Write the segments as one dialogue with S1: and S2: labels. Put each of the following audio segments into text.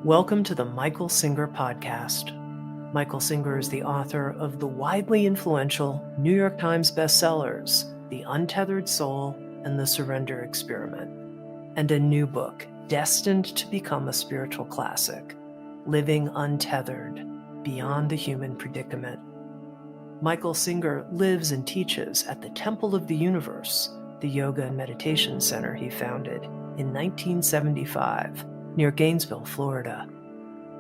S1: Welcome to the Michael Singer Podcast. Michael Singer is the author of the widely influential New York Times bestsellers, The Untethered Soul and The Surrender Experiment, and a new book destined to become a spiritual classic, Living Untethered, Beyond the Human Predicament. Michael Singer lives and teaches at the Temple of the Universe, the yoga and meditation center he founded in 1975 near Gainesville, Florida.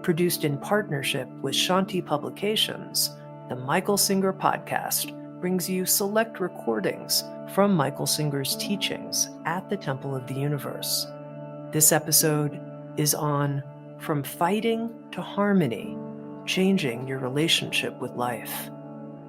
S1: Produced in partnership with Shanti Publications, the Michael Singer Podcast brings you select recordings from Michael Singer's teachings at the Temple of the Universe. This episode is on From Fighting to Harmony, Changing Your Relationship with Life.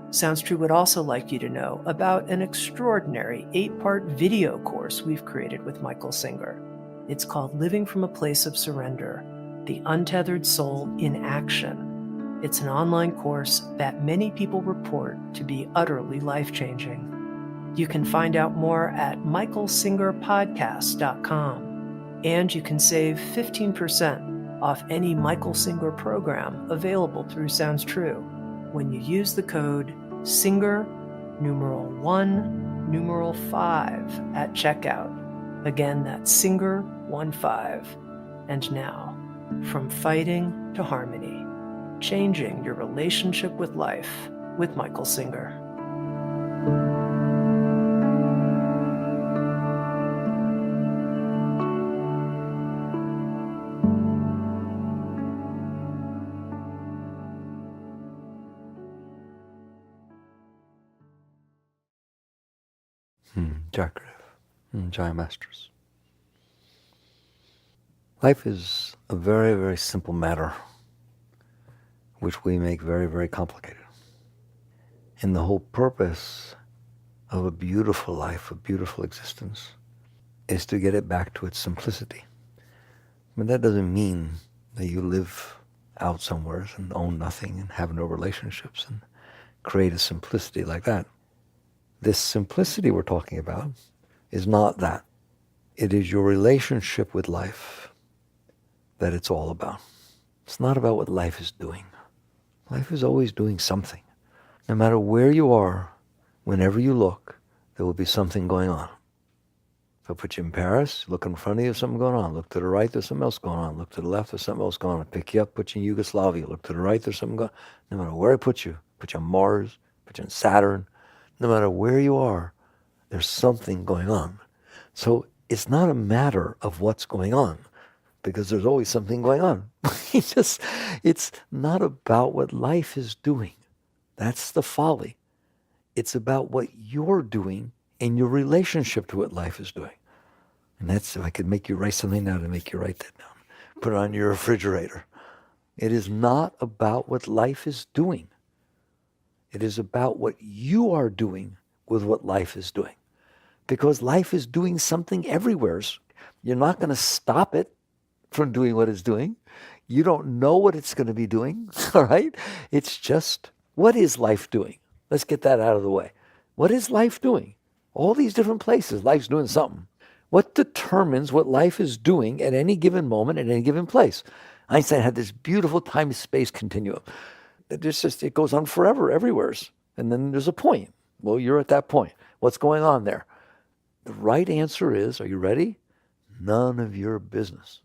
S1: Sounds True would also like you to know about an extraordinary 8-part video course we've created with Michael Singer. It's called Living from a Place of Surrender, The Untethered Soul in Action. It's an online course that many people report to be utterly life-changing. You can find out more at michaelsingerpodcast.com, and you can save 15% off any Michael Singer program available through Sounds True when you use the code SINGER 1 5 at checkout. Again, that's SINGER 15. And now, from fighting to harmony, changing your relationship with life with Michael Singer.
S2: Jai Masters. Life is a very, very simple matter, which we make very, very complicated. And the whole purpose of a beautiful life, a beautiful existence, is to get it back to its simplicity. But that doesn't mean that you live out somewhere and own nothing and have no relationships and create a simplicity like that. This simplicity we're talking about is not that. It is your relationship with life that it's all about. It's not about what life is doing. Life is always doing something. No matter where you are, whenever you look, there will be something going on. If I put you in Paris, look in front of you, there's something going on. Look to the right, there's something else going on. Look to the left, there's something else going on. Pick you up, put you in Yugoslavia. Look to the right, there's something going on. No matter where I put you on Mars, put you on Saturn, no matter where you are, there's something going on. So it's not a matter of what's going on, because there's always something going on. It's not about what life is doing. That's the folly. It's about what you're doing and your relationship to what life is doing. And that's, if I could make you write something down, to make you write that down. Put it on your refrigerator. It is not about what life is doing. It is about what you are doing with what life is doing. Because life is doing something everywhere. You're not going to stop it from doing what it's doing. You don't know what it's going to be doing, all right? It's just, what is life doing? Let's get that out of the way. What is life doing? All these different places, life's doing something. What determines what life is doing at any given moment, at any given place? Einstein had this beautiful time-space continuum. It goes on forever, everywhere. And then there's a point. Well, you're at that point. What's going on there? The right answer is, are you ready? None of your business.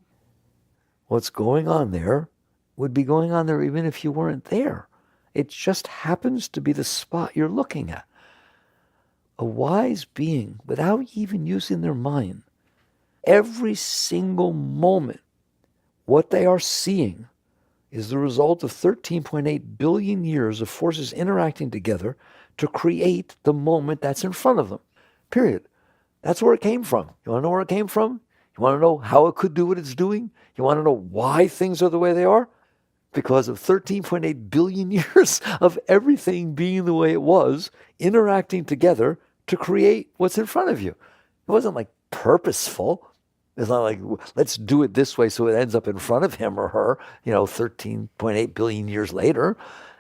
S2: What's going on there would be going on there even if you weren't there. It just happens to be the spot you're looking at. A wise being, without even using their mind, every single moment, what they are seeing is the result of 13.8 billion years of forces interacting together to create the moment that's in front of them. Period. That's where it came from. You want to know where it came from? You want to know how it could do what it's doing? You want to know why things are the way they are? Because of 13.8 billion years of everything being the way it was, interacting together to create what's in front of you. It wasn't like purposeful. It's not like, let's do it this way so it ends up in front of him or her, 13.8 billion years later.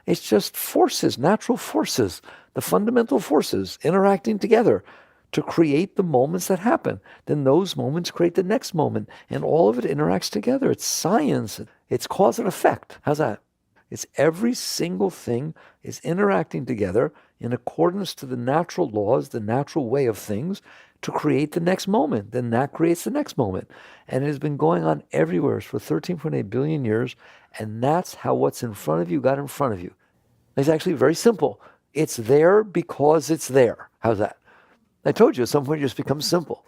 S2: It's just forces, natural forces, the fundamental forces interacting together to create the moments that happen. Then those moments create the next moment, and all of it interacts together. It's science. It's cause and effect. How's that? It's every single thing is interacting together in accordance to the natural laws, the natural way of things to create the next moment. Then that creates the next moment. And it has been going on everywhere for 13.8 billion years. And that's how what's in front of you got in front of you. It's actually very simple. It's there because it's there. How's that? I told you at some point it just becomes simple.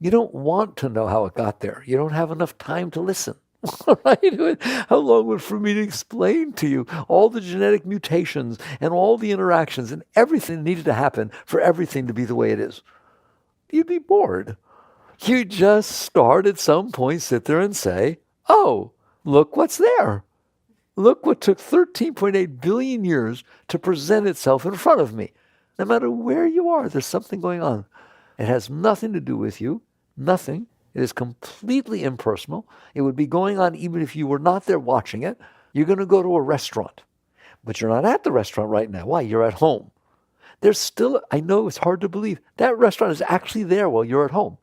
S2: You don't want to know how it got there. You don't have enough time to listen. Right? How long would it for me to explain to you all the genetic mutations and all the interactions and everything that needed to happen for everything to be the way it is? You'd be bored. You just start at some point, sit there and say, oh, look what's there. Look what took 13.8 billion years to present itself in front of me. No matter where you are, there's something going on. It has nothing to do with you, nothing. It is completely impersonal. It would be going on even if you were not there watching it. You're going to go to a restaurant, but you're not at the restaurant right now. Why? You're at home. There's still, I know it's hard to believe, that restaurant is actually there while you're at home.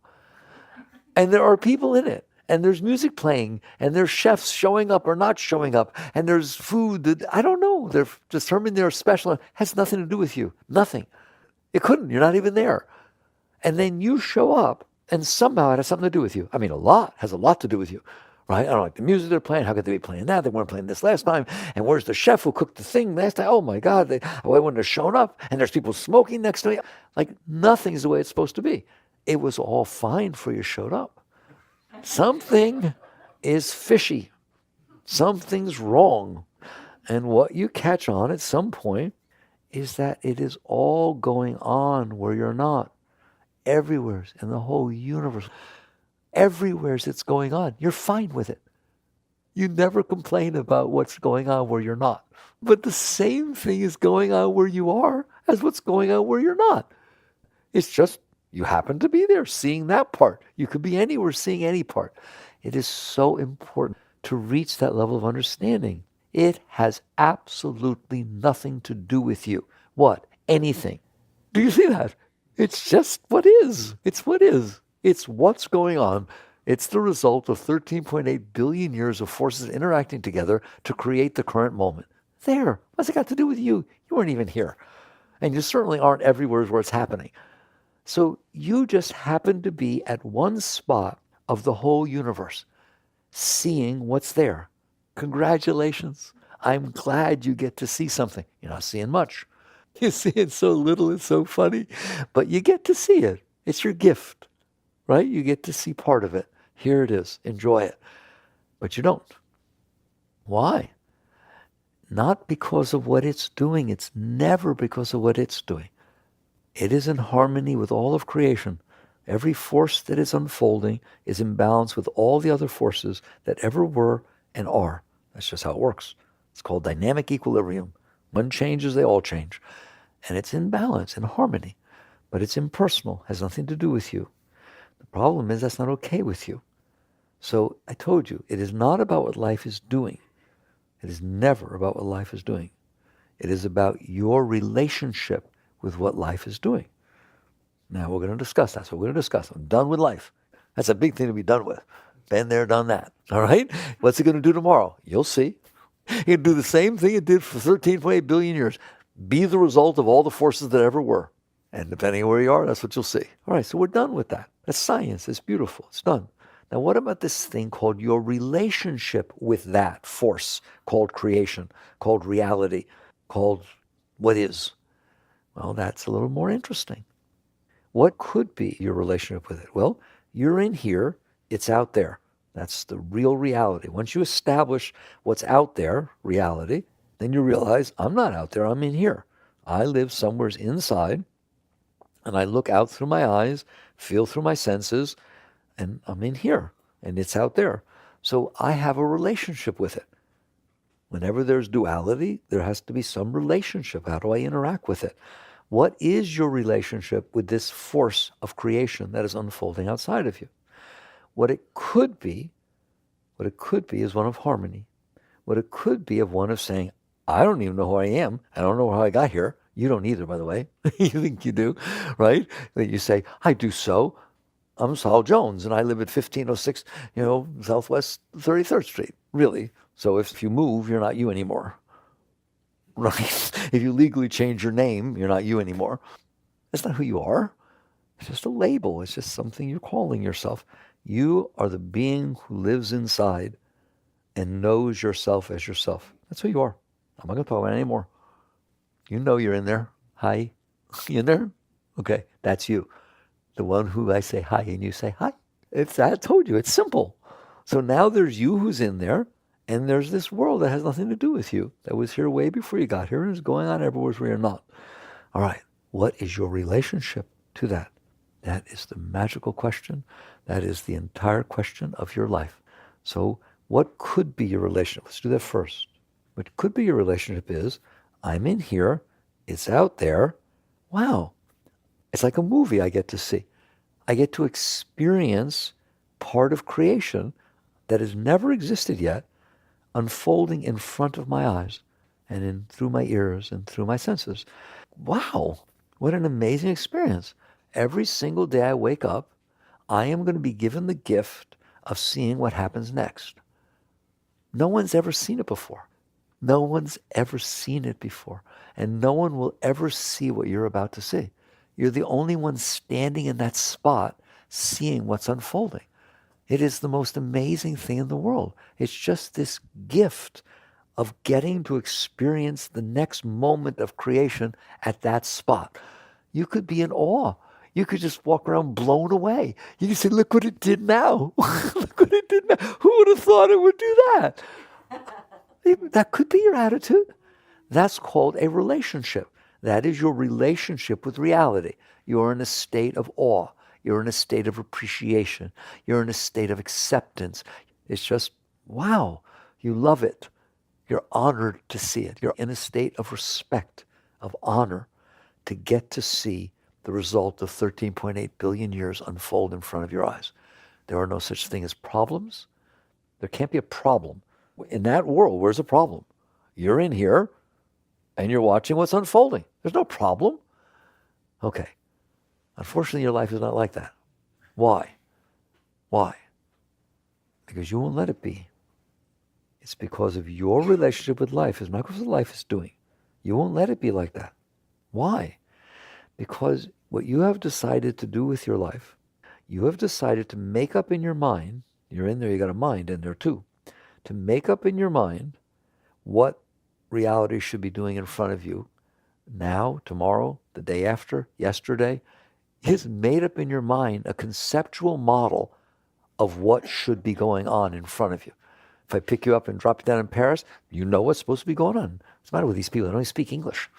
S2: And there are people in it. And there's music playing, and there's chefs showing up or not showing up, and there's food that, I don't know, they're determined they're special. It has nothing to do with you. Nothing. It couldn't. You're not even there. And then you show up, and somehow it has something to do with you. I mean, has a lot to do with you, right? I don't like the music they're playing. How could they be playing that? They weren't playing this last time. And where's the chef who cooked the thing last time? Oh my God, I wouldn't have shown up. And there's people smoking next to me. Like, nothing's the way it's supposed to be. It was all fine before you showed up. Something is fishy. Something's wrong. And what you catch on at some point is that it is all going on where you're not. Everywhere in the whole universe. Everywhere it's going on. You're fine with it. You never complain about what's going on where you're not. But the same thing is going on where you are as what's going on where you're not. It's just you happen to be there seeing that part. You could be anywhere seeing any part. It is so important to reach that level of understanding. It has absolutely nothing to do with you. What? Anything. Do you see that? It's just what is. It's what is. It's what's going on. It's the result of 13.8 billion years of forces interacting together to create the current moment. There. What's it got to do with you? You weren't even here. And you certainly aren't everywhere where it's happening. So you just happen to be at one spot of the whole universe, seeing what's there. Congratulations. I'm glad you get to see something. You're not seeing much. You see it so little, it's so funny. But you get to see it. It's your gift, right? You get to see part of it. Here it is. Enjoy it. But you don't. Why? Not because of what it's doing. It's never because of what it's doing. It is in harmony with all of creation. Every force that is unfolding is in balance with all the other forces that ever were and are. That's just how it works. It's called dynamic equilibrium. One changes, they all change. And it's in balance, in harmony. But it's impersonal, has nothing to do with you. The problem is that's not okay with you. So I told you, it is not about what life is doing. It is never about what life is doing. It is about your relationship with what life is doing. Now we're going to discuss that. So we're going to discuss. I'm done with life. That's a big thing to be done with. Been there, done that. All right? What's it going to do tomorrow? You'll see. It'll do the same thing it did for 13.8 billion years. Be the result of all the forces that ever were. And depending on where you are, that's what you'll see. All right, so we're done with that. That's science. It's beautiful. It's done. Now what about this thing called your relationship with that force called creation, called reality, called what is? Well, that's a little more interesting. What could be your relationship with it? Well, you're in here, it's out there. That's the real reality. Once you establish what's out there, reality, then you realize, I'm not out there, I'm in here. I live somewhere inside, and I look out through my eyes, feel through my senses, and I'm in here, and it's out there. So I have a relationship with it. Whenever there's duality, there has to be some relationship. How do I interact with it? What is your relationship with this force of creation that is unfolding outside of you? What it could be is one of harmony. What it could be of one of saying, I don't even know who I am. I don't know how I got here. You don't either, by the way. You think you do, right? That you say, I do so. I'm Saul Jones, and I live at 1506, Southwest 33rd Street, really. So if you move, you're not you anymore, right? If you legally change your name, you're not you anymore. That's not who you are. It's just a label. It's just something you're calling yourself. You are the being who lives inside and knows yourself as yourself. That's who you are. I'm not going to talk about it anymore. You know you're in there. Hi. You in there? Okay, that's you. The one who I say hi and you say hi. I told you, it's simple. So now there's you who's in there, and there's this world that has nothing to do with you, that was here way before you got here and is going on everywhere where you're not. All right, what is your relationship to that? That is the magical question. That is the entire question of your life. So what could be your relationship? Let's do that first. What could be your relationship is, I'm in here, it's out there. Wow, it's like a movie I get to see. I get to experience part of creation that has never existed yet, unfolding in front of my eyes and through my ears and through my senses. Wow, what an amazing experience. Every single day I wake up, I am going to be given the gift of seeing what happens next. No one's ever seen it before. No one's ever seen it before. And no one will ever see what you're about to see. You're the only one standing in that spot seeing what's unfolding. It is the most amazing thing in the world. It's just this gift of getting to experience the next moment of creation at that spot. You could be in awe. You could just walk around blown away. You can say, look what it did now. Look what it did now. Who would have thought it would do that? That could be your attitude. That's called a relationship. That is your relationship with reality. You're in a state of awe. You're in a state of appreciation. You're in a state of acceptance. It's just, wow, you love it. You're honored to see it. You're in a state of respect, of honor, to get to see the result of 13.8 billion years unfold in front of your eyes. There are no such thing as problems. There can't be a problem. In that world, where's the problem? You're in here, and you're watching what's unfolding. There's no problem. Okay. Unfortunately, your life is not like that. Why? Why? Because you won't let it be. It's because of your relationship with life. It's not because of what life is doing. You won't let it be like that. Why? Because what you have decided to do with your life, you have decided to make up in your mind, you're in there, you got a mind in there too, to make up in your mind what reality should be doing in front of you now, tomorrow, the day after, yesterday. It's made up in your mind a conceptual model of what should be going on in front of you. If I pick you up and drop you down in Paris, you know what's supposed to be going on. What's the matter with these people? They don't even speak English.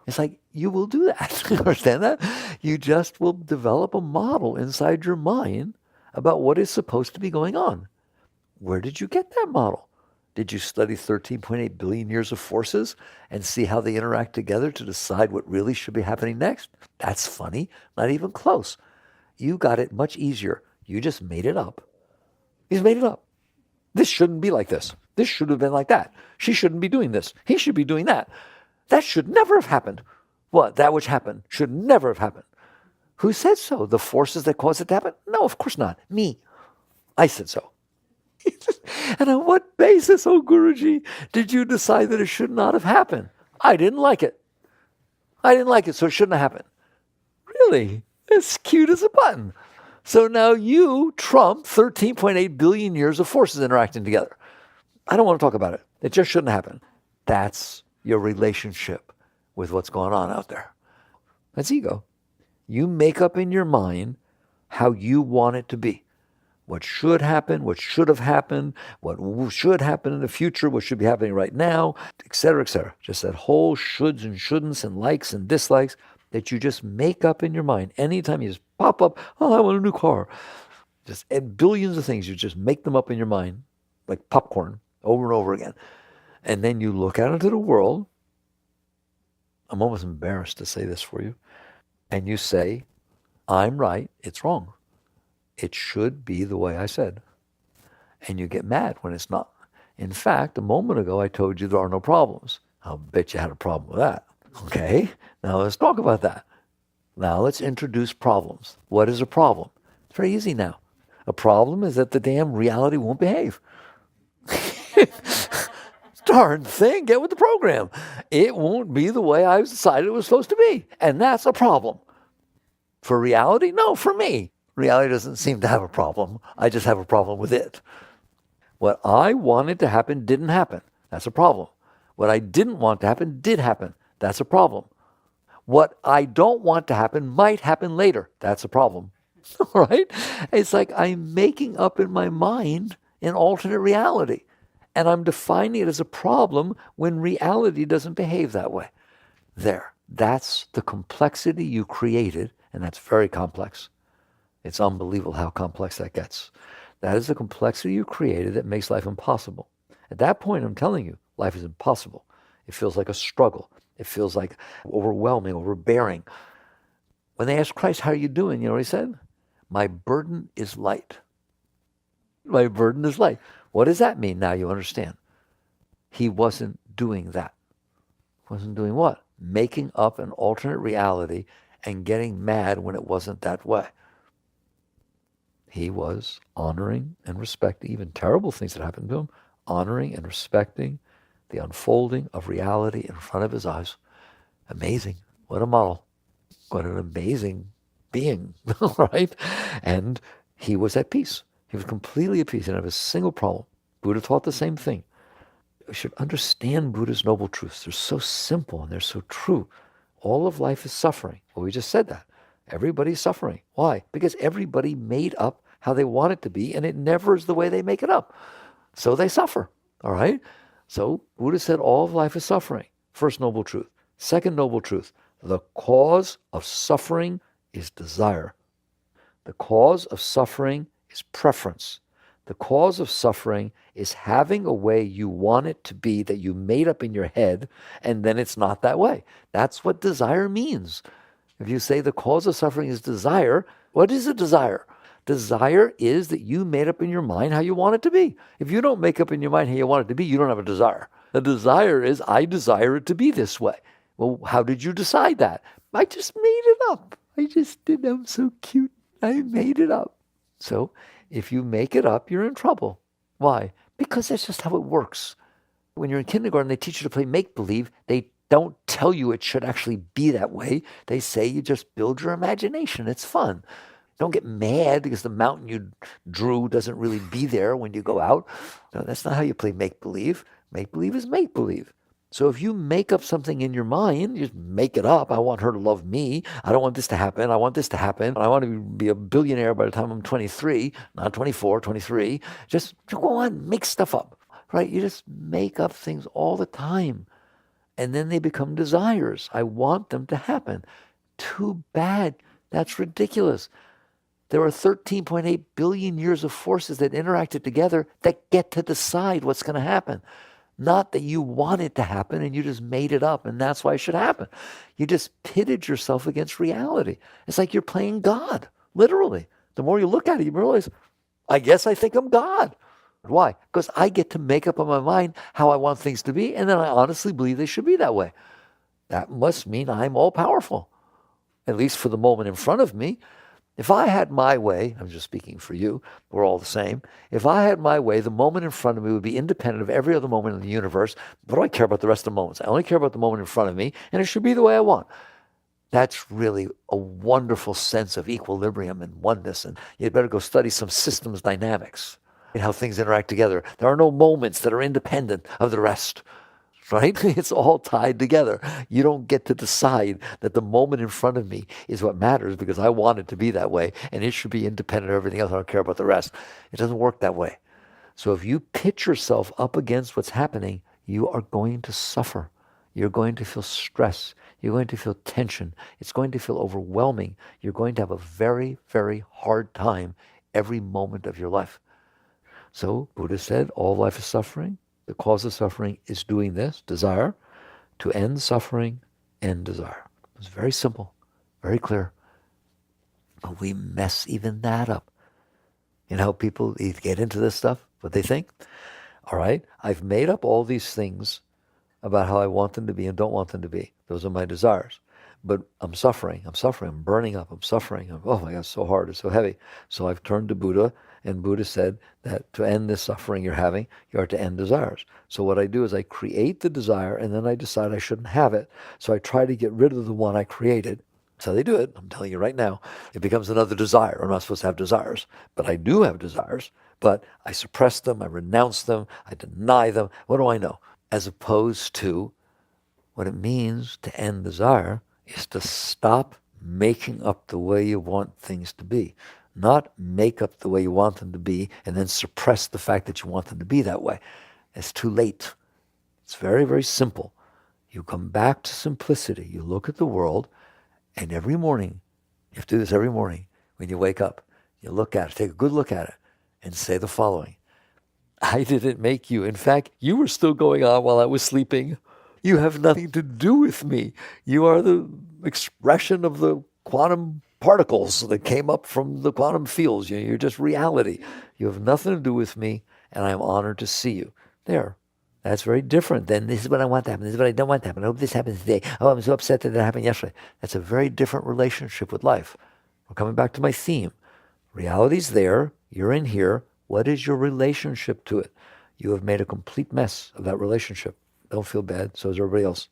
S2: It's like, you will do that. You understand that? You just will develop a model inside your mind about what is supposed to be going on. Where did you get that model? Did you study 13.8 billion years of forces and see how they interact together to decide what really should be happening next? That's funny. Not even close. You got it much easier. You just made it up. You just made it up. This shouldn't be like this. This should have been like that. She shouldn't be doing this. He should be doing that. That should never have happened. What? That which happened should never have happened. Who said so? The forces that caused it to happen? No, of course not. Me. I said so. And on what basis, oh Guruji, did you decide that it should not have happened? I didn't like it. I didn't like it, so it shouldn't have happened. Really? It's cute as a button. So now you trump 13.8 billion years of forces interacting together. I don't want to talk about it. It just shouldn't happen. That's your relationship with what's going on out there. That's ego. You make up in your mind how you want it to be. What should happen, what should have happened, what should happen in the future, what should be happening right now, etc., etc. Just that whole shoulds and shouldn'ts and likes and dislikes that you just make up in your mind. Anytime you just pop up, oh, I want a new car. Just and billions of things, you just make them up in your mind like popcorn over and over again. And then you look out into the world. I'm almost embarrassed to say this for you. And you say, I'm right, it's wrong. It should be the way I said. And you get mad when it's not. In fact, a moment ago, I told you there are no problems. I'll bet you had a problem with that. Okay, now let's talk about that. Now let's introduce problems. What is a problem? It's very easy now. A problem is that the damn reality won't behave. Darn thing, get with the program. It won't be the way I decided it was supposed to be. And that's a problem. For reality? No, for me. Reality doesn't seem to have a problem. I just have a problem with it. What I wanted to happen didn't happen. That's a problem. What I didn't want to happen did happen. That's a problem. What I don't want to happen might happen later. That's a problem. All right? It's like I'm making up in my mind an alternate reality. And I'm defining it as a problem when reality doesn't behave that way. There. That's the complexity you created, and that's very complex. It's unbelievable how complex that gets. That is the complexity you created that makes life impossible. At that point, I'm telling you, life is impossible. It feels like a struggle. It feels like overwhelming, overbearing. When they asked Christ, how are you doing? You know what he said? My burden is light. My burden is light. What does that mean? Now you understand. He wasn't doing that. Wasn't doing what? Making up an alternate reality and getting mad when it wasn't that way. He was honoring and respecting even terrible things that happened to him, honoring and respecting the unfolding of reality in front of his eyes. Amazing. What a model. What an amazing being, right? And he was at peace. He was completely at peace. He didn't have a single problem. Buddha taught the same thing. We should understand Buddha's noble truths. They're so simple and they're so true. All of life is suffering. Well, we just said that. Everybody's suffering. Why? Because everybody made up how they want it to be, and it never is the way they make it up. So they suffer. All right? So Buddha said all of life is suffering. First noble truth. Second noble truth. The cause of suffering is desire. The cause of suffering is preference. The cause of suffering is having a way you want it to be that you made up in your head, and then it's not that way. That's what desire means. If you say the cause of suffering is desire, what is a desire? Desire is that you made up in your mind how you want it to be. If you don't make up in your mind how you want it to be, you don't have a desire. The desire is, I desire it to be this way. Well, how did you decide that? I just made it up. I just did. I'm so cute. I made it up. So if you make it up, you're in trouble. Why? Because that's just how it works. When you're in kindergarten, they teach you to play make-believe. They don't tell you it should actually be that way. They say you just build your imagination. It's fun. Don't get mad because the mountain you drew doesn't really be there when you go out. No, that's not how you play make-believe. Make-believe is make-believe. So if you make up something in your mind, you just make it up. I want her to love me. I don't want this to happen. I want this to happen. I want to be a billionaire by the time I'm 23, not 24, 23. Just go on, make stuff up, right? You just make up things all the time. And then they become desires. I want them to happen. Too bad. That's ridiculous. There are 13.8 billion years of forces that interacted together that get to decide what's going to happen. Not that you want it to happen and you just made it up and that's why it should happen. You just pitted yourself against reality. It's like you're playing God, literally. The more you look at it, you realize, I guess I think I'm God. Why? Because I get to make up in my mind how I want things to be, and then I honestly believe they should be that way. That must mean I'm all powerful, at least for the moment in front of me. If I had my way, I'm just speaking for you, we're all the same. If I had my way, the moment in front of me would be independent of every other moment in the universe. What do I care about the rest of the moments? I only care about the moment in front of me, and it should be the way I want. That's really a wonderful sense of equilibrium and oneness, and you'd better go study some systems dynamics and how things interact together. There are no moments that are independent of the rest. Right? It's all tied together. You don't get to decide that the moment in front of me is what matters because I want it to be that way and it should be independent of everything else. I don't care about the rest. It doesn't work that way. So if you pitch yourself up against what's happening, you are going to suffer. You're going to feel stress. You're going to feel tension. It's going to feel overwhelming. You're going to have a very, very hard time every moment of your life. So Buddha said, all life is suffering. The cause of suffering is doing this, desire. To end suffering, end desire. It's very simple, very clear. But we mess even that up. You know how people get into this stuff, what they think? All right, I've made up all these things about how I want them to be and don't want them to be. Those are my desires. but I'm suffering, I'm burning up, I'm suffering. Oh my God, it's so hard, it's so heavy. So I've turned to Buddha, and Buddha said that to end this suffering you're having, you are to end desires. So what I do is I create the desire, and then I decide I shouldn't have it. So I try to get rid of the one I created. That's how they do it. I'm telling you right now, it becomes another desire. I'm not supposed to have desires, but I do have desires, but I suppress them, I renounce them, I deny them. What do I know? As opposed to what it means to end desire is to stop making up the way you want things to be. Not make up the way you want them to be and then suppress the fact that you want them to be that way. It's too late. It's very, very simple. You come back to simplicity. You look at the world, and every morning, you have to do this every morning when you wake up. You look at it, take a good look at it, and say the following. I didn't make you. In fact, you were still going on while I was sleeping. You have nothing to do with me. You are the expression of the quantum particles that came up from the quantum fields. You're just reality. You have nothing to do with me, and I am honored to see you. There. That's very different than this is what I want to happen, this is what I don't want to happen. I hope this happens today. Oh, I'm so upset that it happened yesterday. That's a very different relationship with life. We're coming back to my theme. Reality's there. You're in here. What is your relationship to it? You have made a complete mess of that relationship. Don't feel bad. So is everybody else.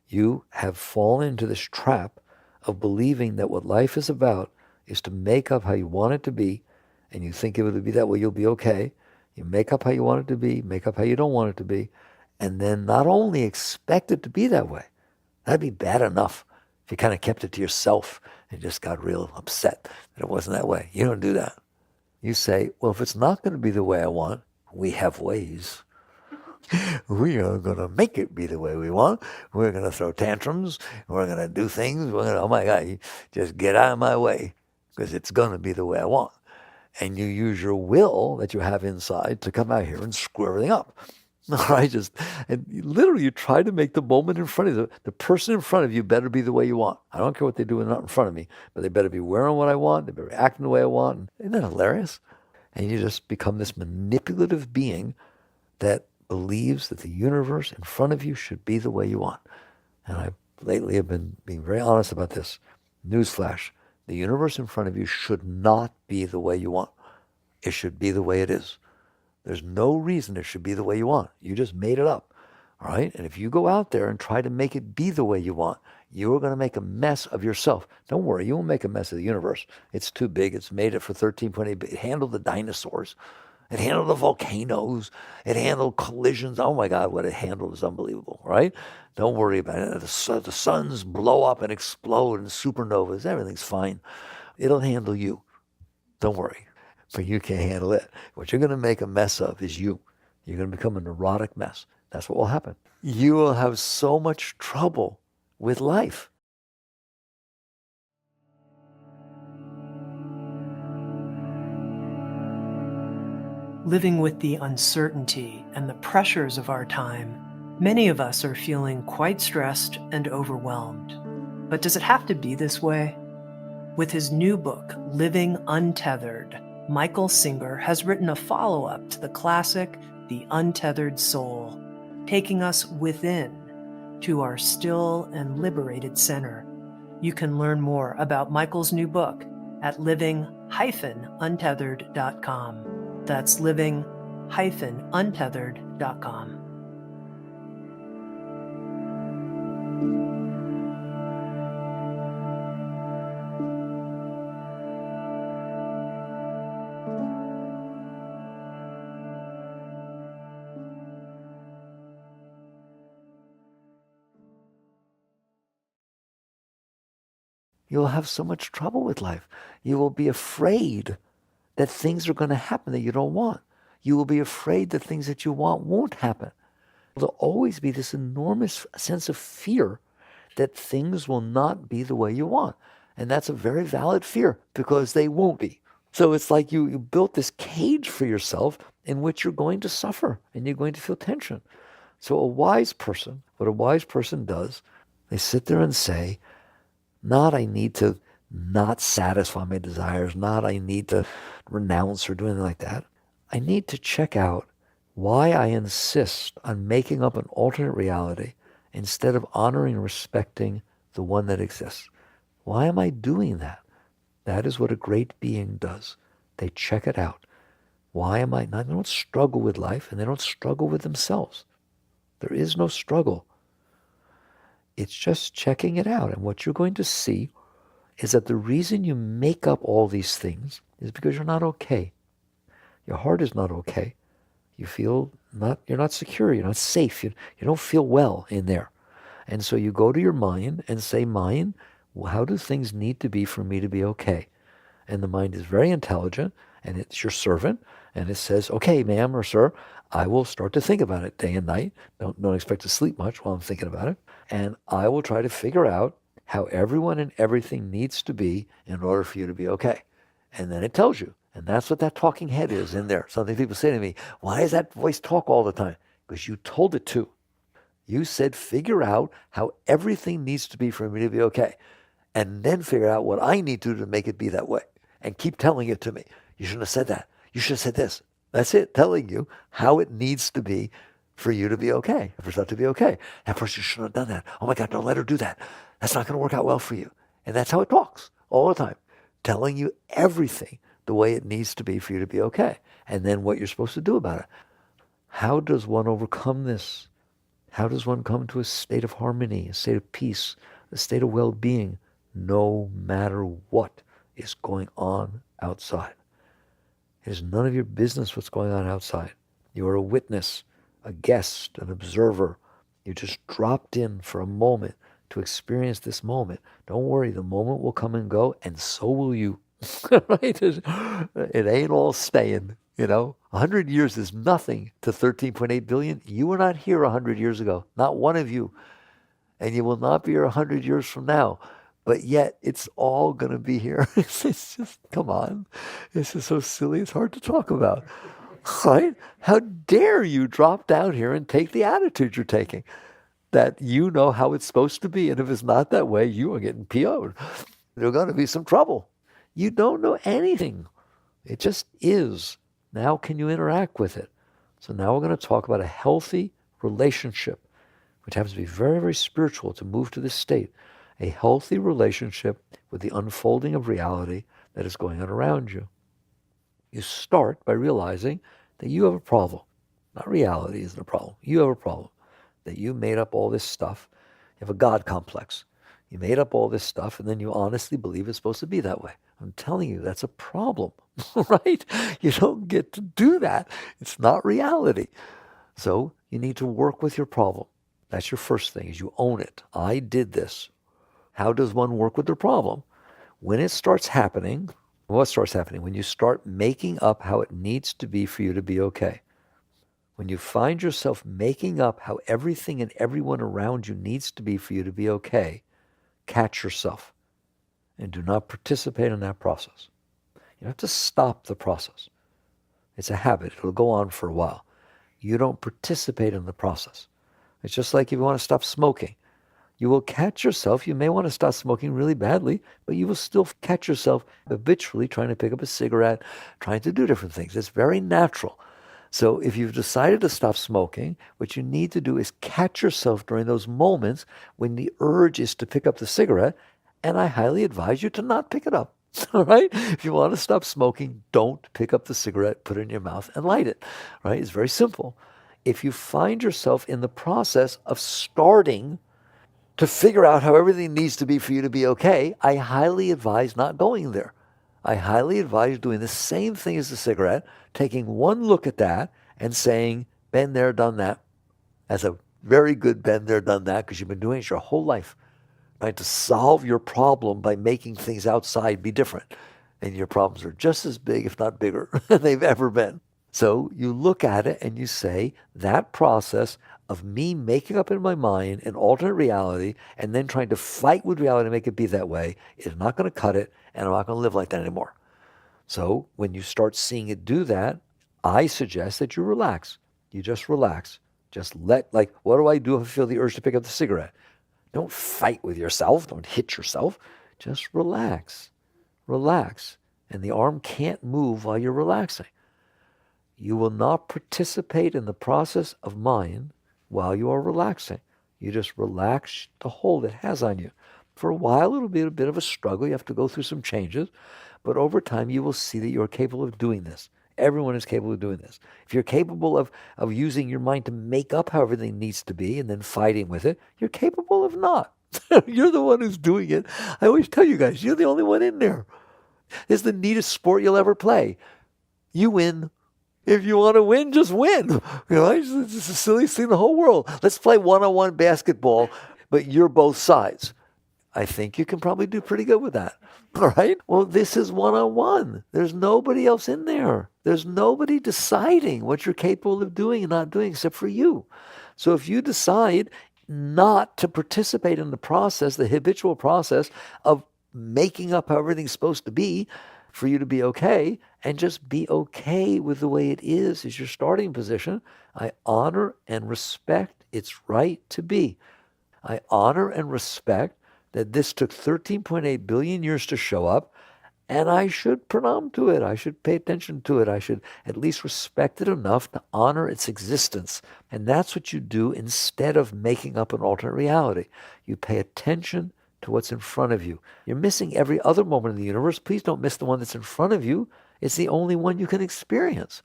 S2: You have fallen into this trap of believing that what life is about is to make up how you want it to be, and you think it would be that way, you'll be okay. You make up how you want it to be, make up how you don't want it to be, and then not only expect it to be that way, that'd be bad enough if you kind of kept it to yourself and just got real upset that it wasn't that way. You don't do that. You say, well, if it's not going to be the way I want, we have ways. We are going to make it be the way we want. We're going to throw tantrums. We're going to do things. We're going to, oh my God, you just get out of my way because it's going to be the way I want. And you use your will that you have inside to come out here and screw everything up. All right, and literally you try to make the moment in front of you, the person in front of you better be the way you want. I don't care what they do when they're not in front of me, but they better be wearing what I want. They better be acting the way I want. Isn't that hilarious? And you just become this manipulative being that believes that the universe in front of you should be the way you want. And I lately have been being very honest about this. Newsflash, the universe in front of you should not be the way you want. It should be the way it is. There's no reason it should be the way you want. You just made it up. All right? And if you go out there and try to make it be the way you want, you're going to make a mess of yourself. Don't worry, you won't make a mess of the universe. It's too big. It's made it for 13.8. It handled the dinosaurs. It handled the volcanoes. It handled collisions. Oh my God, what it handled is unbelievable, right? Don't worry about it. The suns blow up and explode and supernovas. Everything's fine. It'll handle you. Don't worry. But you can't handle it. What you're going to make a mess of is you. You're going to become a neurotic mess. That's what will happen. You will have so much trouble with life.
S1: Living with the uncertainty and the pressures of our time, many of us are feeling quite stressed and overwhelmed. But does it have to be this way? With his new book, Living Untethered, Michael Singer has written a follow-up to the classic, The Untethered Soul, taking us within to our still and liberated center. You can learn more about Michael's new book at living-untethered.com. That's living-untethered.com.
S2: You'll have so much trouble with life. You will be afraid that things are going to happen that you don't want. You will be afraid that things that you want won't happen. There'll always be this enormous sense of fear that things will not be the way you want. And that's a very valid fear because they won't be. So it's like you built this cage for yourself in which you're going to suffer and you're going to feel tension. So what a wise person does, they sit there and say, not I need to not satisfy my desires, not I need to renounce or do anything like that. I need to check out why I insist on making up an alternate reality instead of honoring and respecting the one that exists. Why am I doing that? That is what a great being does. They check it out. Why am I not? They don't struggle with life, and they don't struggle with themselves. There is no struggle. It's just checking it out. And what you're going to see is that the reason you make up all these things is because you're not okay. Your heart is not okay. You feel you're not secure, you're not safe, you don't feel well in there. And so you go to your mind and say, mind, how do things need to be for me to be okay? And the mind is very intelligent, and it's your servant, and it says, okay, ma'am or sir, I will start to think about it day and night. Don't expect to sleep much while I'm thinking about it. And I will try to figure out how everyone and everything needs to be in order for you to be okay. And then it tells you. And that's what that talking head is in there. Something people say to me, why does that voice talk all the time? Because you told it to. You said, figure out how everything needs to be for me to be okay. And then figure out what I need to do to make it be that way. And keep telling it to me. You shouldn't have said that. You should have said this. That's it, telling you how it needs to be for you to be okay, for stuff to be okay. That person shouldn't have done that. Oh my God, don't let her do that. That's not going to work out well for you. And that's how it talks all the time, telling you everything the way it needs to be for you to be okay. And then what you're supposed to do about it. How does one overcome this? How does one come to a state of harmony, a state of peace, a state of well-being, no matter what is going on outside? It is none of your business what's going on outside. You are a witness, a guest, an observer. You just dropped in for a moment to experience this moment. Don't worry, the moment will come and go, and so will you. Right? It ain't all staying, 100 years is nothing to 13.8 billion. You were not here 100 years ago, not one of you. And you will not be here 100 years from now. But yet, it's all going to be here. It's just, come on. This is so silly, it's hard to talk about. Right? How dare you drop down here and take the attitude you're taking? That you know how it's supposed to be, and if it's not that way, you are getting PO'd. There's going to be some trouble. You don't know anything. It just is. Now can you interact with it? So now we're going to talk about a healthy relationship, which happens to be very, very spiritual to move to this state. A healthy relationship with the unfolding of reality that is going on around you. You start by realizing that you have a problem. Not reality isn't a problem. You have a problem. That you made up all this stuff. You have a God complex. You made up all this stuff, and then you honestly believe it's supposed to be that way. I'm telling you, that's a problem, right? You don't get to do that. It's not reality. So you need to work with your problem. That's your first thing, is you own it. I did this. How does one work with their problem? When it starts happening, what starts happening? When you start making up how it needs to be for you to be okay. When you find yourself making up how everything and everyone around you needs to be for you to be okay, catch yourself and do not participate in that process. You have to stop the process. It's a habit. It'll go on for a while. You don't participate in the process. It's just like if you want to stop smoking. You will catch yourself. You may want to stop smoking really badly, but you will still catch yourself habitually trying to pick up a cigarette, trying to do different things. It's very natural. So if you've decided to stop smoking, what you need to do is catch yourself during those moments when the urge is to pick up the cigarette, and I highly advise you to not pick it up. All right? If you want to stop smoking, don't pick up the cigarette, put it in your mouth, and light it. Right? It's very simple. If you find yourself in the process of starting to figure out how everything needs to be for you to be okay, I highly advise not going there. I highly advise doing the same thing as the cigarette, taking one look at that and saying, been there, done that. That's a very good been there, done that, because you've been doing it your whole life. Trying to solve your problem by making things outside be different. And your problems are just as big, if not bigger, than they've ever been. So you look at it and you say, that process of me making up in my mind an alternate reality and then trying to fight with reality to make it be that way is not going to cut it, and I'm not going to live like that anymore. So when you start seeing it do that, I suggest that you relax. You just relax. Just let, what do I do if I feel the urge to pick up the cigarette? Don't fight with yourself. Don't hit yourself. Just relax. Relax. And the arm can't move while you're relaxing. You will not participate in the process of mind while you are relaxing. You just relax the hold it has on you. For a while, it'll be a bit of a struggle. You have to go through some changes. But over time, you will see that you're capable of doing this. Everyone is capable of doing this. If you're capable of using your mind to make up how everything needs to be and then fighting with it, you're capable of not. You're the one who's doing it. I always tell you guys, you're the only one in there. It's the neatest sport you'll ever play. You win. If you want to win, just win. It's the silliest thing in the whole world. Let's play one-on-one basketball, but you're both sides. I think you can probably do pretty good with that. All right? Well, this is one-on-one. There's nobody else in there. There's nobody deciding what you're capable of doing and not doing except for you. So if you decide not to participate in the process, the habitual process of making up how everything's supposed to be for you to be okay, and just be okay with the way it is your starting position, I honor and respect its right to be. I honor and respect that this took 13.8 billion years to show up, and I should pranam to it. I should pay attention to it. I should at least respect it enough to honor its existence. And that's what you do instead of making up an alternate reality. You pay attention to what's in front of you. You're missing every other moment in the universe. Please don't miss the one that's in front of you. It's the only one you can experience.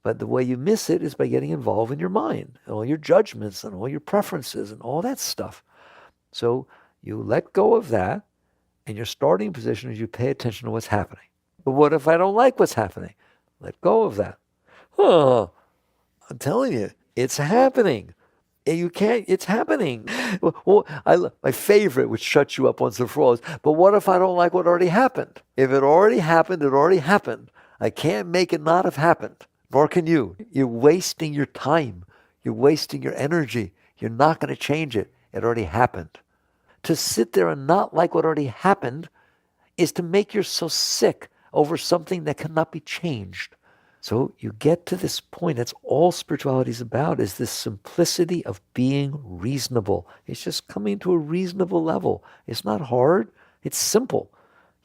S2: But the way you miss it is by getting involved in your mind and all your judgments and all your preferences and all that stuff. So you let go of that, and your starting position is you pay attention to what's happening. But what if I don't like what's happening? Let go of that. I'm telling you, it's happening. You can't, it's happening. Well, my favorite, which shuts you up once and for all, is, but what if I don't like what already happened? If it already happened, it already happened. I can't make it not have happened, nor can you. You're wasting your time. You're wasting your energy. You're not going to change it. It already happened. To sit there and not like what already happened is to make yourself sick over something that cannot be changed. So you get to this point, that's all spirituality is about, is this simplicity of being reasonable. It's just coming to a reasonable level. It's not hard, it's simple.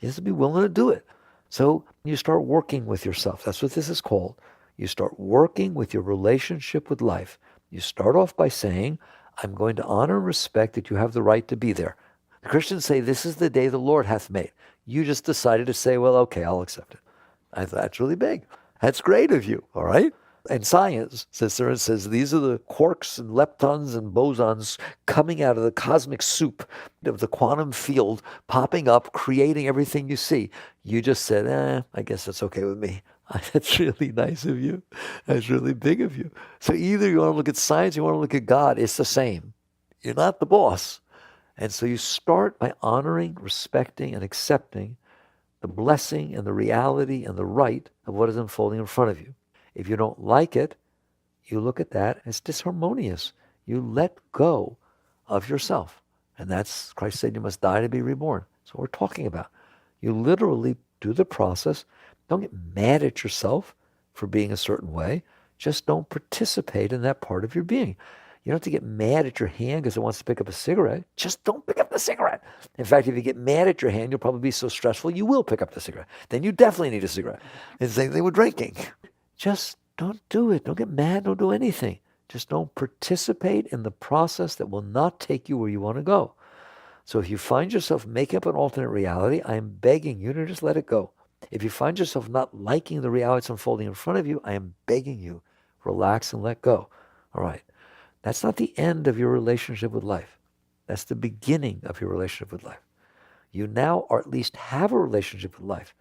S2: You have to be willing to do it. So you start working with yourself. That's what this is called. You start working with your relationship with life. You start off by saying, I'm going to honor and respect that you have the right to be there. The Christians say, this is the day the Lord hath made. You just decided to say, well, okay, I'll accept it. I thought, that's really big. That's great of you, all right? And science sits there and says, these are the quarks and leptons and bosons coming out of the cosmic soup of the quantum field, popping up, creating everything you see. You just said, I guess that's okay with me. That's really nice of you. That's really big of you. So either you want to look at science, you want to look at God, it's the same. You're not the boss. And so you start by honoring, respecting, and accepting the blessing and the reality and the right of what is unfolding in front of you. If you don't like it, you look at that as disharmonious. You let go of yourself. And that's, Christ said, you must die to be reborn. That's what we're talking about. You literally do the process. Don't get mad at yourself for being a certain way. Just don't participate in that part of your being. You don't have to get mad at your hand because it wants to pick up a cigarette. Just don't pick up the cigarette. In fact, if you get mad at your hand, you'll probably be so stressful you will pick up the cigarette. Then you definitely need a cigarette. It's the same thing with drinking. Just don't do it. Don't get mad. Don't do anything. Just don't participate in the process that will not take you where you want to go. So if you find yourself making up an alternate reality, I am begging you to just let it go. If you find yourself not liking the reality that's unfolding in front of you, I am begging you, relax and let go. All right. That's not the end of your relationship with life. That's the beginning of your relationship with life. You now, or at least have a relationship with life.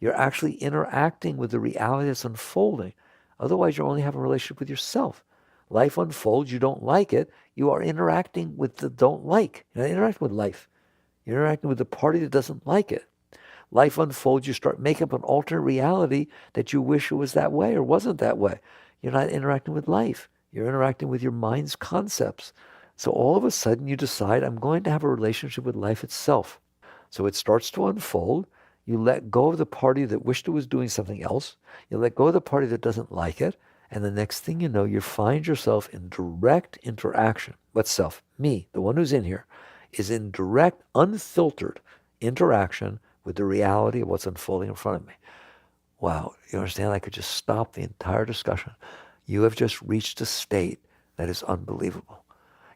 S2: You're actually interacting with the reality that's unfolding. Otherwise, you're only having a relationship with yourself. Life unfolds, you don't like it, you are interacting with the don't like. You're not interacting with life. You're interacting with the party that doesn't like it. Life unfolds, you start making up an alternate reality that you wish it was that way or wasn't that way. You're not interacting with life. You're interacting with your mind's concepts. So all of a sudden you decide, I'm going to have a relationship with life itself. So it starts to unfold. You let go of the party that wished it was doing something else. You let go of the party that doesn't like it. And the next thing you know, you find yourself in direct interaction. What self? Me, the one who's in here, is in direct, unfiltered interaction with the reality of what's unfolding in front of me. Wow, you understand? I could just stop the entire discussion. You have just reached a state that is unbelievable.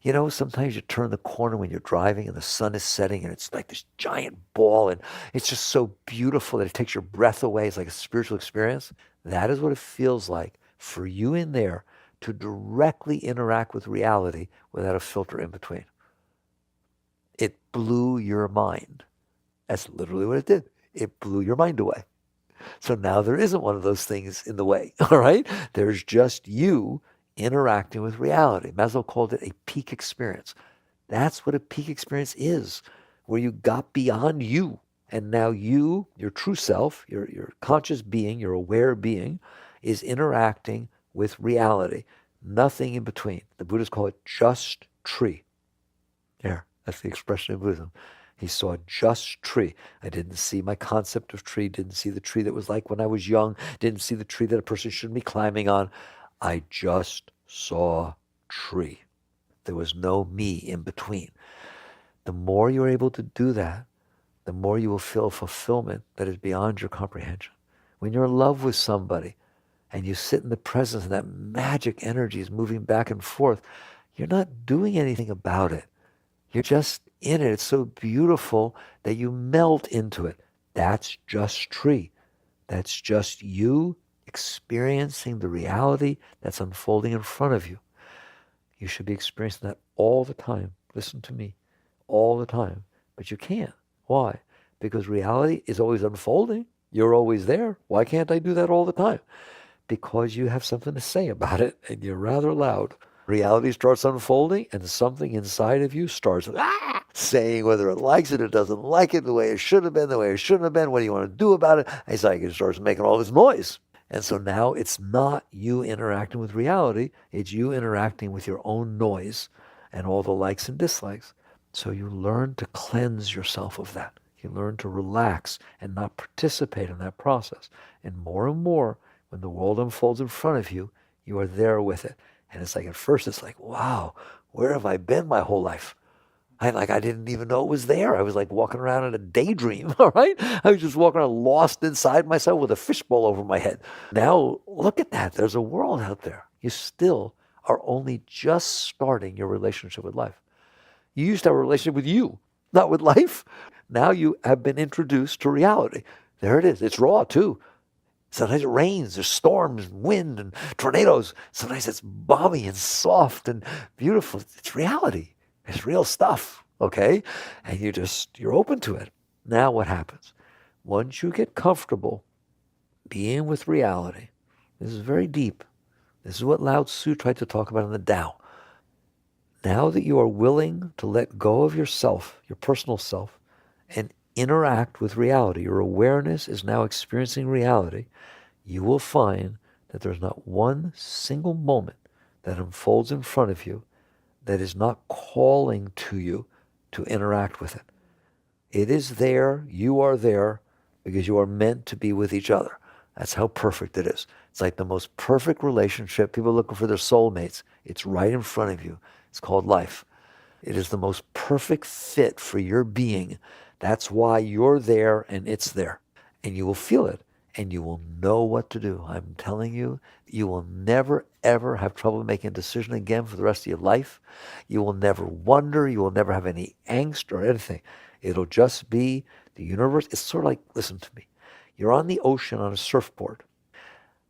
S2: You know, sometimes you turn the corner when you're driving and the sun is setting and it's like this giant ball and it's just so beautiful that it takes your breath away. It's like a spiritual experience. That is what it feels like for you in there to directly interact with reality without a filter in between. It blew your mind. That's literally what it did. It blew your mind away. So now there isn't one of those things in the way, all right? There's just you interacting with reality. Maslow called it a peak experience. That's what a peak experience is, where you got beyond you. And now you, your true self, your conscious being, your aware being, is interacting with reality. Nothing in between. The Buddhists call it just tree. There, that's the expression in Buddhism. He saw a just tree. I didn't see my concept of tree, didn't see the tree that was like when I was young, didn't see the tree that a person shouldn't be climbing on. I just saw tree. There was no me in between. The more you're able to do that, the more you will feel fulfillment that is beyond your comprehension. When you're in love with somebody and you sit in the presence and that magic energy is moving back and forth, you're not doing anything about it. You're just in it. It's so beautiful that you melt into it. That's just tree. That's just you experiencing the reality that's unfolding in front of you. You should be experiencing that all the time. Listen to me. All the time. But you can't. Why? Because reality is always unfolding. You're always there. Why can't I do that all the time? Because you have something to say about it and you're rather loud. Reality starts unfolding and something inside of you starts saying whether it likes it or doesn't like it, the way it should have been, the way it shouldn't have been, what do you want to do about it? It's like it starts making all this noise. And so now it's not you interacting with reality, it's you interacting with your own noise and all the likes and dislikes. So you learn to cleanse yourself of that. You learn to relax and not participate in that process. And more, when the world unfolds in front of you, you are there with it. And it's like, at first it's like, wow, where have I been my whole life? I didn't even know it was there. I was like walking around in a daydream, all right? I was just walking around lost inside myself with a fishbowl over my head. Now, look at that. There's a world out there. You still are only just starting your relationship with life. You used to have a relationship with you, not with life. Now you have been introduced to reality. There it is. It's raw too. Sometimes it rains, there's storms, wind, and tornadoes. Sometimes it's balmy and soft and beautiful. It's reality. It's real stuff, okay? And you're open to it. Now what happens? Once you get comfortable being with reality, this is very deep. This is what Lao Tzu tried to talk about in the Tao. Now that you are willing to let go of yourself, your personal self, and interact with reality, your awareness is now experiencing reality, you will find that there's not one single moment that unfolds in front of you that is not calling to you to interact with it. It is there, you are there, because you are meant to be with each other. That's how perfect it is. It's like the most perfect relationship. People looking for their soulmates. It's right in front of you. It's called life. It is the most perfect fit for your being. That's why you're there and it's there. And you will feel it and you will know what to do. I'm telling you, you will never, ever have trouble making a decision again for the rest of your life. You will never wonder. You will never have any angst or anything. It'll just be the universe. It's sort of like, listen to me. You're on the ocean on a surfboard.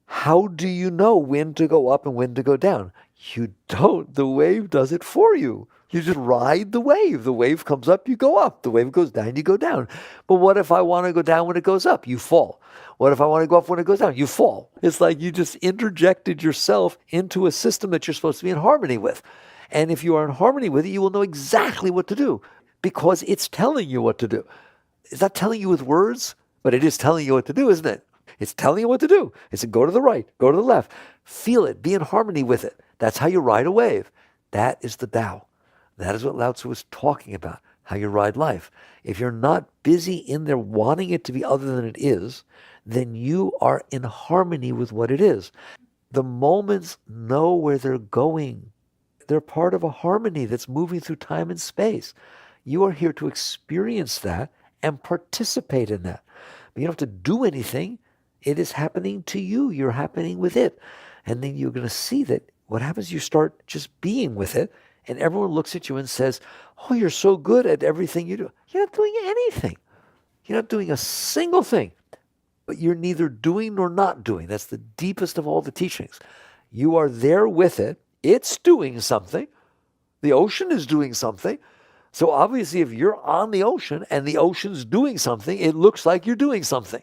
S2: How do you know when to go up and when to go down? You don't. The wave does it for you. You just ride the wave. The wave comes up, you go up. The wave goes down, you go down. But what if I want to go down when it goes up? You fall. What if I want to go up when it goes down? You fall. It's like you just interjected yourself into a system that you're supposed to be in harmony with. And if you are in harmony with it, you will know exactly what to do because it's telling you what to do. It's not telling you with words, but it is telling you what to do, isn't it? It's telling you what to do. It's to go to the right, go to the left. Feel it. Be in harmony with it. That's how you ride a wave. That is the Tao. That is what Lao Tzu was talking about, how you ride life. If you're not busy in there wanting it to be other than it is, then you are in harmony with what it is. The moments know where they're going. They're part of a harmony that's moving through time and space. You are here to experience that and participate in that. But you don't have to do anything. It is happening to you. You're happening with it. And then you're going to see that what happens, you start just being with it, and everyone looks at you and says, oh, you're so good at everything you do. You're not doing anything. You're not doing a single thing. But you're neither doing nor not doing. That's the deepest of all the teachings. You are there with it. It's doing something. The ocean is doing something. So obviously, if you're on the ocean and the ocean's doing something, it looks like you're doing something.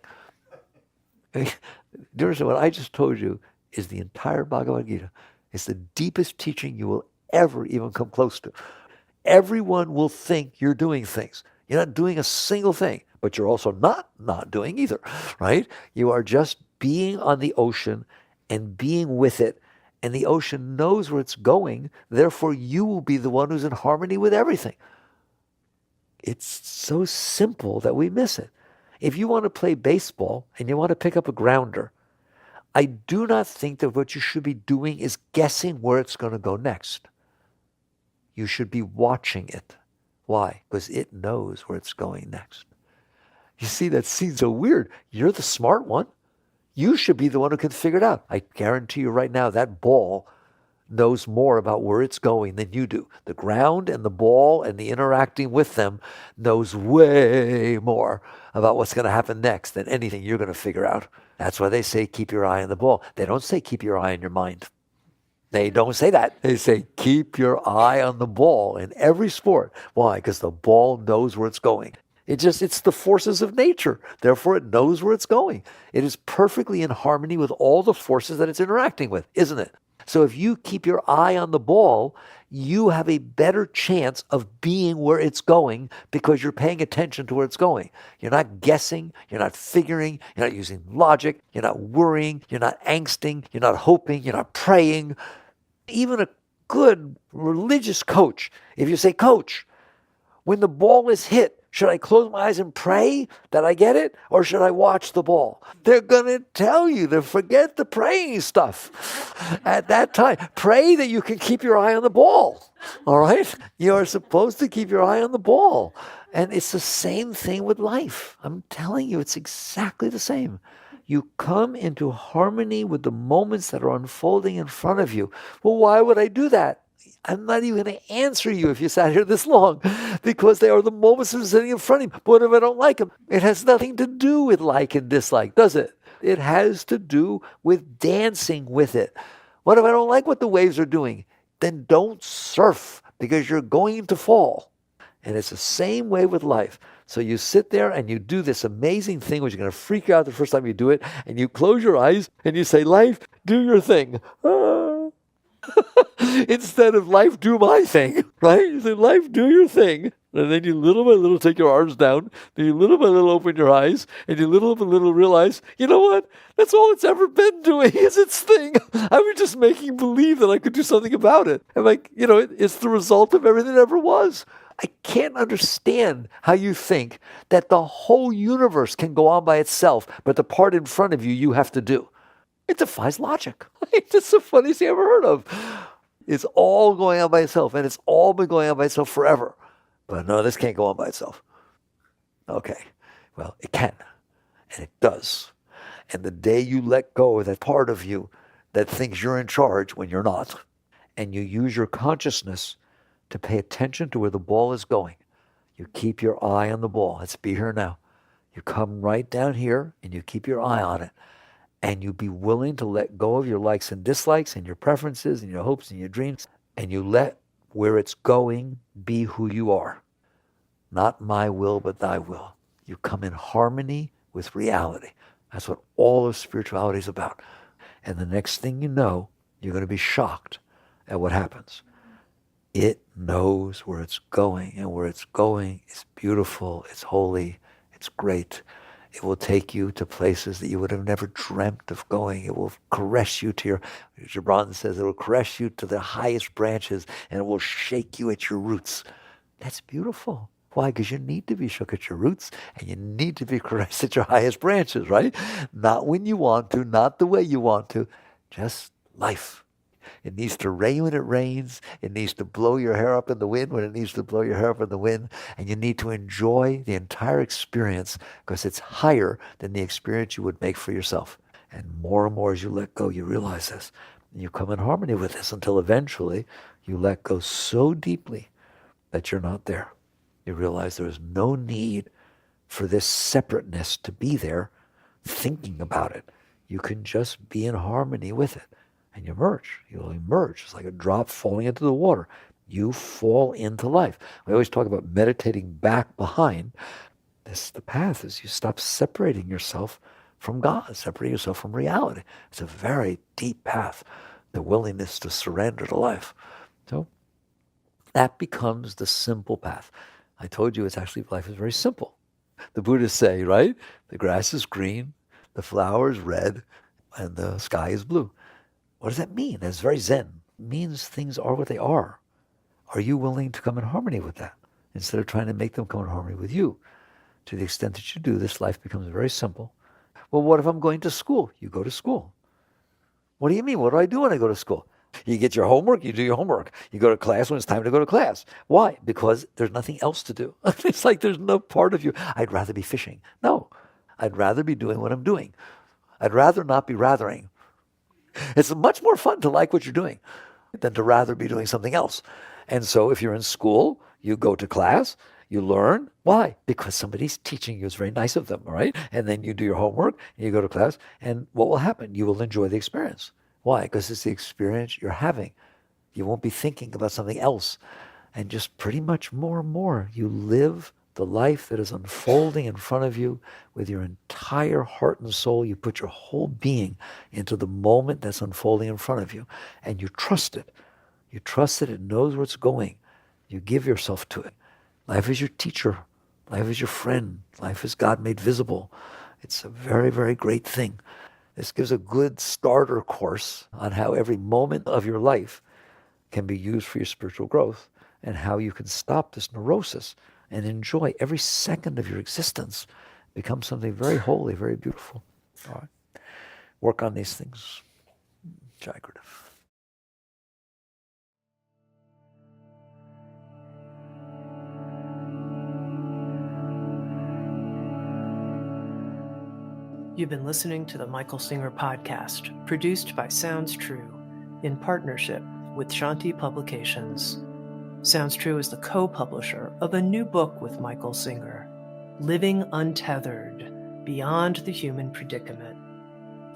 S2: What I just told you is the entire Bhagavad Gita. It's the deepest teaching you will ever even come close to. Everyone will think you're doing things. You're not doing a single thing, but you're also not doing either, right? You are just being on the ocean and being with it, and the ocean knows where it's going. Therefore, you will be the one who's in harmony with everything. It's so simple that we miss it. If you want to play baseball and you want to pick up a grounder, I do not think that what you should be doing is guessing where it's going to go next. You should be watching it. Why? Because it knows where it's going next. You see, that seems so weird. You're the smart one. You should be the one who can figure it out. I guarantee you right now that ball knows more about where it's going than you do. The ground and the ball and the interacting with them knows way more about what's going to happen next than anything you're going to figure out. That's why they say keep your eye on the ball. They don't say keep your eye on your mind. They don't say that. They say keep your eye on the ball in every sport. Why? Because the ball knows where it's going. It's the forces of nature. Therefore, it knows where it's going. It is perfectly in harmony with all the forces that it's interacting with, isn't it? So if you keep your eye on the ball, you have a better chance of being where it's going because you're paying attention to where it's going. You're not guessing, you're not figuring, you're not using logic, you're not worrying, you're not angsting, you're not hoping, you're not praying. Even a good religious coach, if you say, Coach, when the ball is hit, should I close my eyes and pray that I get it, or should I watch the ball? They're going to tell you to forget the praying stuff at that time. Pray that you can keep your eye on the ball, all right? You are supposed to keep your eye on the ball. And it's the same thing with life. I'm telling you, it's exactly the same. You come into harmony with the moments that are unfolding in front of you. Well, why would I do that? I'm not even going to answer you if you sat here this long, because they are the moments that are sitting in front of you. But what if I don't like them? It has nothing to do with like and dislike, does it? It has to do with dancing with it. What if I don't like what the waves are doing? Then don't surf, because you're going to fall. And it's the same way with life. So you sit there and you do this amazing thing, which is going to freak you out the first time you do it, and you close your eyes and you say, life, do your thing. Instead of life, do my thing, right? You say, life, do your thing. And then you little by little take your arms down, then you little by little open your eyes, and you little by little realize, you know what? That's all it's ever been doing is its thing. I was just making believe that I could do something about it. And it's the result of everything that ever was. I can't understand how you think that the whole universe can go on by itself, but the part in front of you, you have to do. It defies logic. It's the funniest thing I've ever heard of. It's all going on by itself, and it's all been going on by itself forever. But no, this can't go on by itself. Okay, well, it can, and it does. And the day you let go of that part of you that thinks you're in charge when you're not, and you use your consciousness to pay attention to where the ball is going, you keep your eye on the ball. Let's be here now. You come right down here, and you keep your eye on it. And you be willing to let go of your likes and dislikes and your preferences and your hopes and your dreams. And you let where it's going be who you are. Not my will, but thy will. You come in harmony with reality. That's what all of spirituality is about. And the next thing you know, you're going to be shocked at what happens. It knows where it's going, and where it's going is beautiful, it's holy, it's great. It will take you to places that you would have never dreamt of going. It will caress you to your, Gibran says, it will caress you to the highest branches, and it will shake you at your roots. That's beautiful. Why? Because you need to be shook at your roots, and you need to be caressed at your highest branches, right? Not when you want to, not the way you want to, just life. It needs to rain when it rains. It needs to blow your hair up in the wind when it needs to blow your hair up in the wind. And you need to enjoy the entire experience, because it's higher than the experience you would make for yourself. And more as you let go, you realize this. You come in harmony with this until eventually you let go so deeply that you're not there. You realize there is no need for this separateness to be there, thinking about it. You can just be in harmony with it. And you merge. You'll emerge. It's like a drop falling into the water. You fall into life. We always talk about meditating back behind. The path is you stop separating yourself from God, separating yourself from reality. It's a very deep path, the willingness to surrender to life. So that becomes the simple path. I told you life is very simple. The Buddhists say, right? The grass is green, the flower is red, and the sky is blue. What does that mean? That's very Zen. It means things are what they are. Are you willing to come in harmony with that instead of trying to make them come in harmony with you? To the extent that you do, this life becomes very simple. Well, what if I'm going to school? You go to school. What do you mean? What do I do when I go to school? You get your homework, you do your homework. You go to class when it's time to go to class. Why? Because there's nothing else to do. It's like there's no part of you. I'd rather be fishing. No, I'd rather be doing what I'm doing. I'd rather not be rathering. It's much more fun to like what you're doing than to rather be doing something else. And so if you're in school, you go to class, you learn. Why? Because somebody's teaching you. It's very nice of them, all right? And then you do your homework, and you go to class, and what will happen? You will enjoy the experience. Why? Because it's the experience you're having. You won't be thinking about something else. And just pretty much more and more, you live the life that is unfolding in front of you with your entire heart and soul. You put your whole being into the moment that's unfolding in front of you, and you trust it. You trust it. It knows where it's going. You give yourself to it. Life is your teacher. Life is your friend. Life is God made visible. It's a very, very great thing. This gives a good starter course on how every moment of your life can be used for your spiritual growth and how you can stop this neurosis and enjoy every second of your existence. Become something very holy, very beautiful. All right. Work on these things. Jai Gurudev.
S1: You've been listening to the Michael Singer Podcast, produced by Sounds True, in partnership with Shanti Publications. Sounds True is the co-publisher of a new book with Michael Singer, Living Untethered, Beyond the Human Predicament,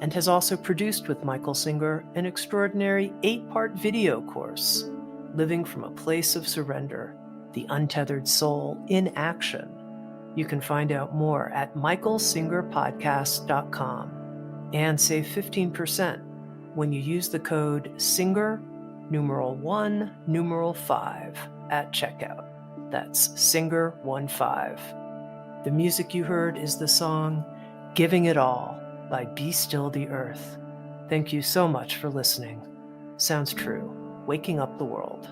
S1: and has also produced with Michael Singer an extraordinary 8-part video course, Living from a Place of Surrender, The Untethered Soul in Action. You can find out more at michaelsingerpodcast.com and save 15% when you use the code SINGER, numeral 1, numeral 5 at checkout. That's SINGER15. The music you heard is the song Giving It All by Be Still the Earth. Thank you so much for listening. Sounds True, waking up the world.